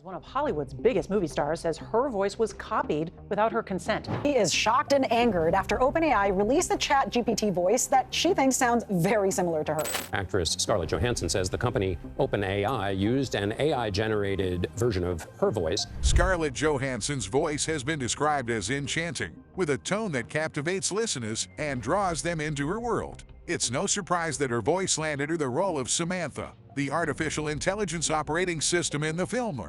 One of Hollywood's biggest movie stars says her voice was copied without her consent. He is shocked and angered after OpenAI released a ChatGPT voice that she thinks sounds very similar to her. Actress Scarlett Johansson says the company OpenAI used an AI-generated version of her voice. Scarlett Johansson's voice has been described as enchanting, with a tone that captivates listeners and draws them into her world. It's no surprise that her voice landed her the role of Samantha, the artificial intelligence operating system in the film.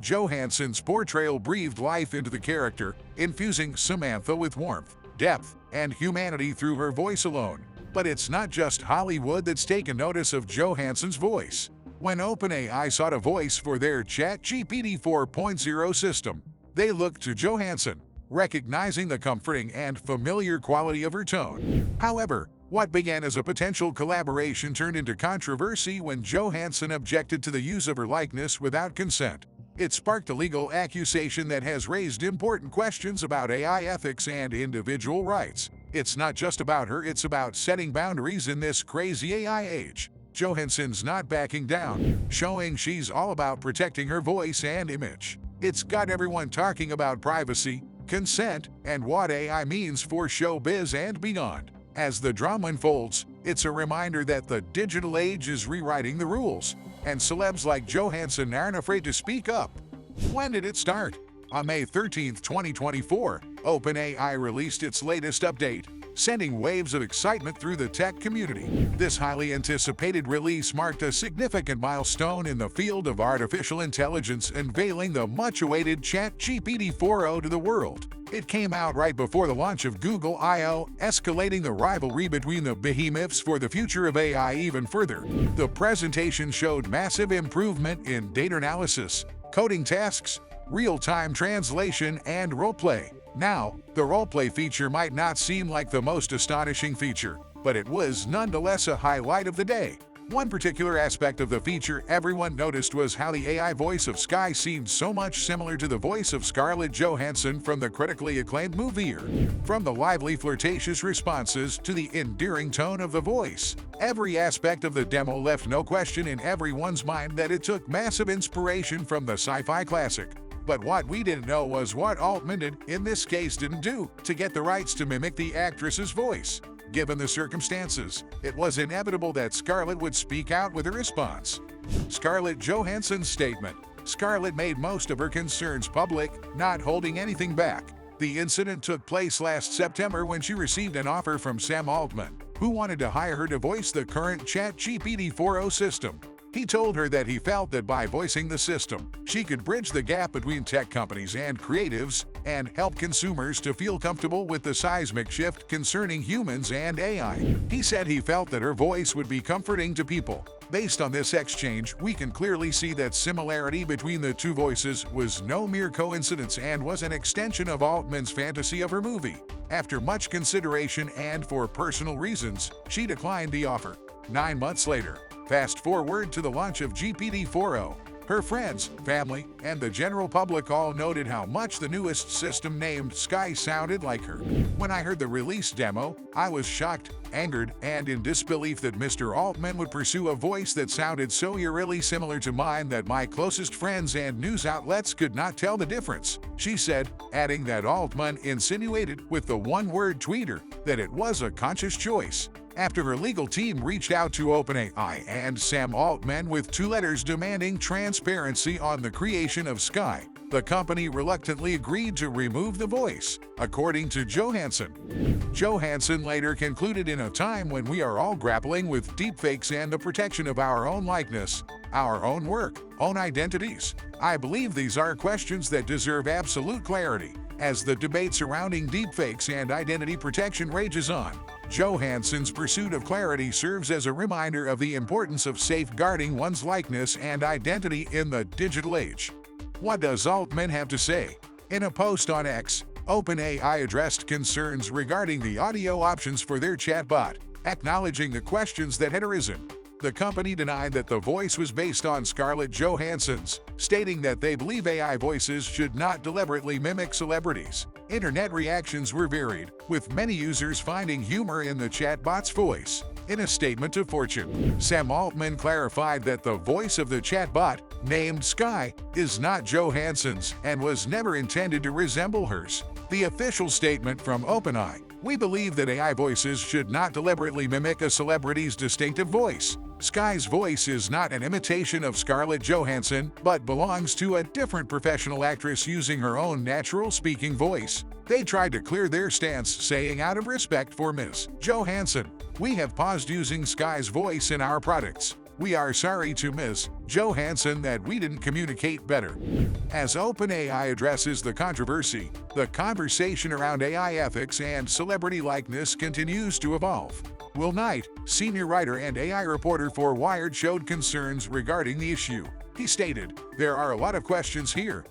Johansson's portrayal breathed life into the character, infusing Samantha with warmth, depth, and humanity through her voice alone. But it's not just Hollywood that's taken notice of Johansson's voice. When OpenAI sought a voice for their ChatGPT 4.0 system, they looked to Johansson, recognizing the comforting and familiar quality of her tone. However, what began as a potential collaboration turned into controversy when Johansson objected to the use of her likeness without consent. It sparked a legal accusation that has raised important questions about AI ethics and individual rights. It's not just about her, it's about setting boundaries in this crazy AI age. Johansson's not backing down, showing she's all about protecting her voice and image. It's got everyone talking about privacy, consent, and what AI means for showbiz and beyond. As the drama unfolds, it's a reminder that the digital age is rewriting the rules, and celebs like Johansson aren't afraid to speak up. When did it start? On May 13, 2024, OpenAI released its latest update, sending waves of excitement through the tech community. This highly anticipated release marked a significant milestone in the field of artificial intelligence, unveiling the much-awaited ChatGPT 4.0 to the world. It came out right before the launch of Google I/O, escalating the rivalry between the behemoths for the future of AI even further. The presentation showed massive improvement in data analysis, coding tasks, real-time translation, and roleplay. Now, the roleplay feature might not seem like the most astonishing feature, but it was nonetheless a highlight of the day. One particular aspect of the feature everyone noticed was how the AI voice of Sky seemed so much similar to the voice of Scarlett Johansson from the critically acclaimed movie. From the lively, flirtatious responses to the endearing tone of the voice, every aspect of the demo left no question in everyone's mind that it took massive inspiration from the sci-fi classic. But what we didn't know was what Altman did, in this case didn't do, to get the rights to mimic the actress's voice. Given the circumstances, it was inevitable that Scarlett would speak out with a response. Scarlett Johansson's statement. Scarlett made most of her concerns public, not holding anything back. The incident took place last September when she received an offer from Sam Altman, who wanted to hire her to voice the current ChatGPT 4.0 system. He told her that he felt that by voicing the system, she could bridge the gap between tech companies and creatives and help consumers to feel comfortable with the seismic shift concerning humans and AI. He said he felt that her voice would be comforting to people. Based on this exchange, we can clearly see that similarity between the two voices was no mere coincidence and was an extension of Altman's fantasy of her movie. After much consideration and for personal reasons, she declined the offer. 9 months later, fast forward to the launch of GPT 4.0, her friends, family, and the general public all noted how much the newest system named Sky sounded like her. When I heard the release demo, I was shocked, angered, and in disbelief that Mr. Altman would pursue a voice that sounded so eerily similar to mine that my closest friends and news outlets could not tell the difference, she said, adding that Altman insinuated with the one-word tweeter that it was a conscious choice. After her legal team reached out to OpenAI and Sam Altman with 2 letters demanding transparency on the creation of Sky, the company reluctantly agreed to remove the voice, according to Johansson. Johansson later concluded, in a time when we are all grappling with deepfakes and the protection of our own likeness, our own work, own identities, I believe these are questions that deserve absolute clarity. As the debate surrounding deepfakes and identity protection rages on, Johansson's pursuit of clarity serves as a reminder of the importance of safeguarding one's likeness and identity in the digital age. What does Altman have to say? In a post on X, OpenAI addressed concerns regarding the audio options for their chatbot, acknowledging the questions that had arisen. the company denied that the voice was based on Scarlett Johansson's, stating that they believe AI voices should not deliberately mimic celebrities. Internet reactions were varied, with many users finding humor in the chatbot's voice. In a statement to Fortune, Sam Altman clarified that the voice of the chatbot, named Sky, is not Johansson's and was never intended to resemble hers. The official statement from OpenAI: "We believe that AI voices should not deliberately mimic a celebrity's distinctive voice. Sky's voice is not an imitation of Scarlett Johansson, but belongs to a different professional actress using her own natural speaking voice." They tried to clear their stance, saying, "Out of respect for Ms. Johansson, we have paused using Sky's voice in our products. We are sorry to Ms. Johansson that we didn't communicate better." As OpenAI addresses the controversy, the conversation around AI ethics and celebrity likeness continues to evolve. Will Knight, senior writer and AI reporter for Wired, showed concerns regarding the issue. He stated, "There are a lot of questions here,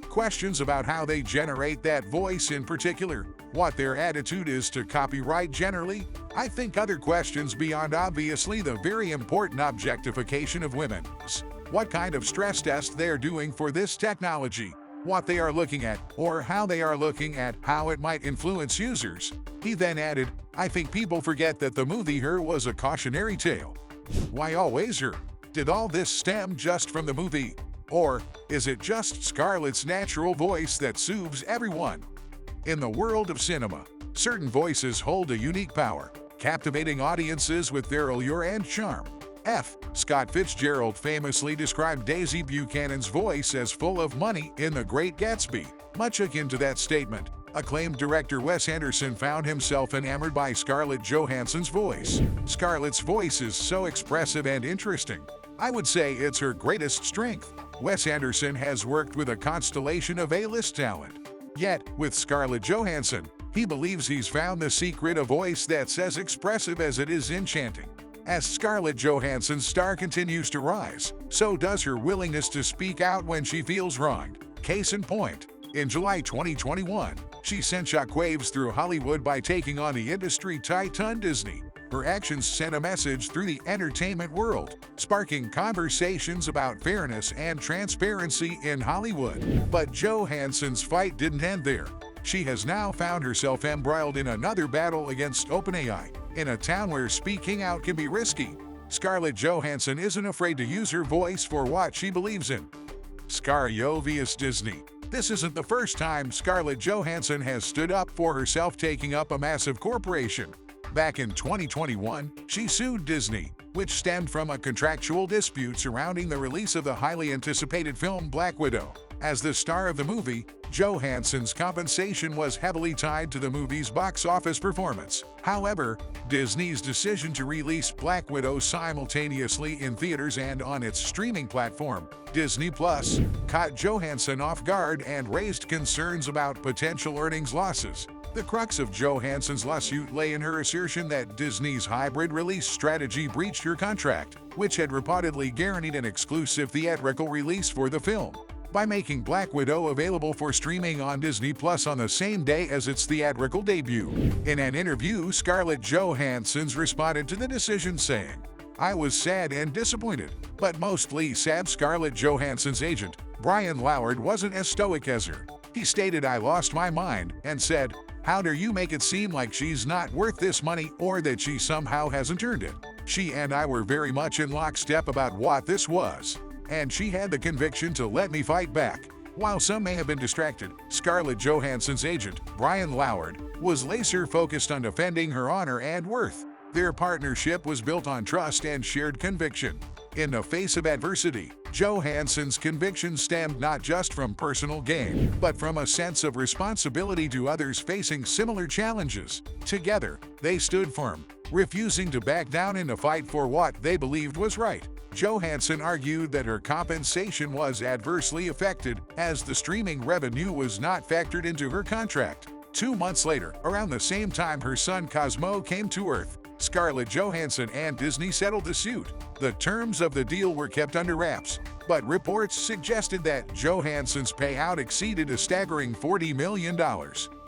questions about how they generate that voice in particular, what their attitude is to copyright generally. I think other questions beyond obviously the very important objectification of women. What kind of stress test they're doing for this technology, what they are looking at, or how they are looking at how it might influence users." He then added, "I think people forget that the movie Her was a cautionary tale. Why always her? Did all this stem just from the movie? Or is it just Scarlett's natural voice that soothes everyone?" In the world of cinema, certain voices hold a unique power, captivating audiences with their allure and charm. Scott Fitzgerald famously described Daisy Buchanan's voice as full of money in The Great Gatsby. Much akin to that statement, acclaimed director Wes Anderson found himself enamored by Scarlett Johansson's voice. Scarlett's voice is so expressive and interesting. I would say it's her greatest strength. Wes Anderson has worked with a constellation of A-list talent. Yet, with Scarlett Johansson, he believes he's found the secret, a voice that's as expressive as it is enchanting. As Scarlett Johansson's star continues to rise, so does her willingness to speak out when she feels wronged. Case in point, in July 2021, she sent shockwaves through Hollywood by taking on the industry titan Disney. Her actions sent a message through the entertainment world, sparking conversations about fairness and transparency in Hollywood. But Johansson's fight didn't end there. She has now found herself embroiled in another battle against OpenAI, in a town where speaking out can be risky. Scarlett Johansson isn't afraid to use her voice for what she believes in. Scariovious Disney. This isn't the first time Scarlett Johansson has stood up for herself, taking up a massive corporation. Back in 2021, she sued Disney, which stemmed from a contractual dispute surrounding the release of the highly anticipated film Black Widow. As the star of the movie, Johansson's compensation was heavily tied to the movie's box office performance. However, Disney's decision to release Black Widow simultaneously in theaters and on its streaming platform, Disney Plus, caught Johansson off guard and raised concerns about potential earnings losses. The crux of Johansson's lawsuit lay in her assertion that Disney's hybrid release strategy breached her contract, which had reportedly guaranteed an exclusive theatrical release for the film. By making Black Widow available for streaming on Disney Plus on the same day as its theatrical debut. In an interview, Scarlett Johansson responded to the decision saying, "I was sad and disappointed, but mostly sad." Scarlett Johansson's agent, Brian Loward, wasn't as stoic as her. He stated, "I lost my mind," and said, "How dare you make it seem like she's not worth this money or that she somehow hasn't earned it? She and I were very much in lockstep about what this was, and she had the conviction to let me fight back." While some may have been distracted, Scarlett Johansson's agent, Brian Loward, was laser-focused on defending her honor and worth. Their partnership was built on trust and shared conviction. In the face of adversity, Johansson's conviction stemmed not just from personal gain, but from a sense of responsibility to others facing similar challenges. Together, they stood firm, refusing to back down in the fight for what they believed was right. Johansson argued that her compensation was adversely affected as the streaming revenue was not factored into her contract. 2 months later, around the same time her son Cosmo came to Earth, Scarlett Johansson and Disney settled the suit. The terms of the deal were kept under wraps, but reports suggested that Johansson's payout exceeded a staggering $40 million.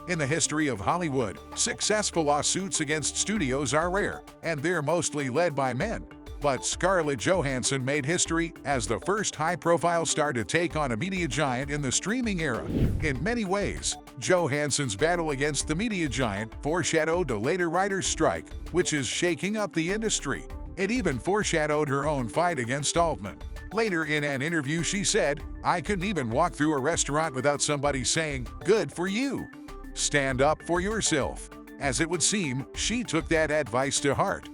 In the history of Hollywood, successful lawsuits against studios are rare, and they're mostly led by men. But Scarlett Johansson made history as the first high-profile star to take on a media giant in the streaming era. In many ways, Johansson's battle against the media giant foreshadowed a later writer's strike, which is shaking up the industry. It even foreshadowed her own fight against Altman. Later in an interview, she said, "I couldn't even walk through a restaurant without somebody saying, 'Good for you. Stand up for yourself.'" As it would seem, she took that advice to heart.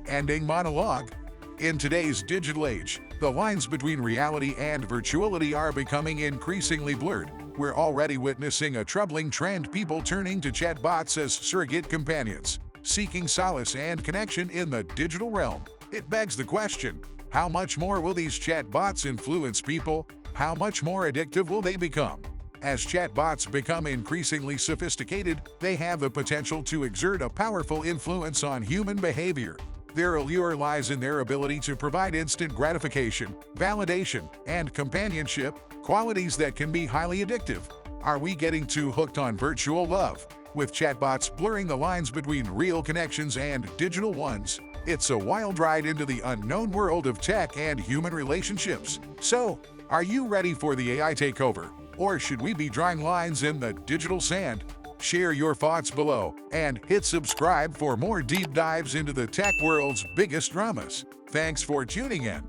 Ending Monologue. In today's digital age, the lines between reality and virtuality are becoming increasingly blurred. We're already witnessing a troubling trend: people turning to chatbots as surrogate companions, seeking solace and connection in the digital realm. It begs the question, how much more will these chatbots influence people? How much more addictive will they become? As chatbots become increasingly sophisticated, they have the potential to exert a powerful influence on human behavior. Their allure lies in their ability to provide instant gratification, validation, and companionship, qualities that can be highly addictive. Are we getting too hooked on virtual love? With chatbots blurring the lines between real connections and digital ones, it's a wild ride into the unknown world of tech and human relationships. So, are you ready for the AI takeover? Or should we be drawing lines in the digital sand? Share your thoughts below and hit subscribe for more deep dives into the tech world's biggest dramas. Thanks for tuning in.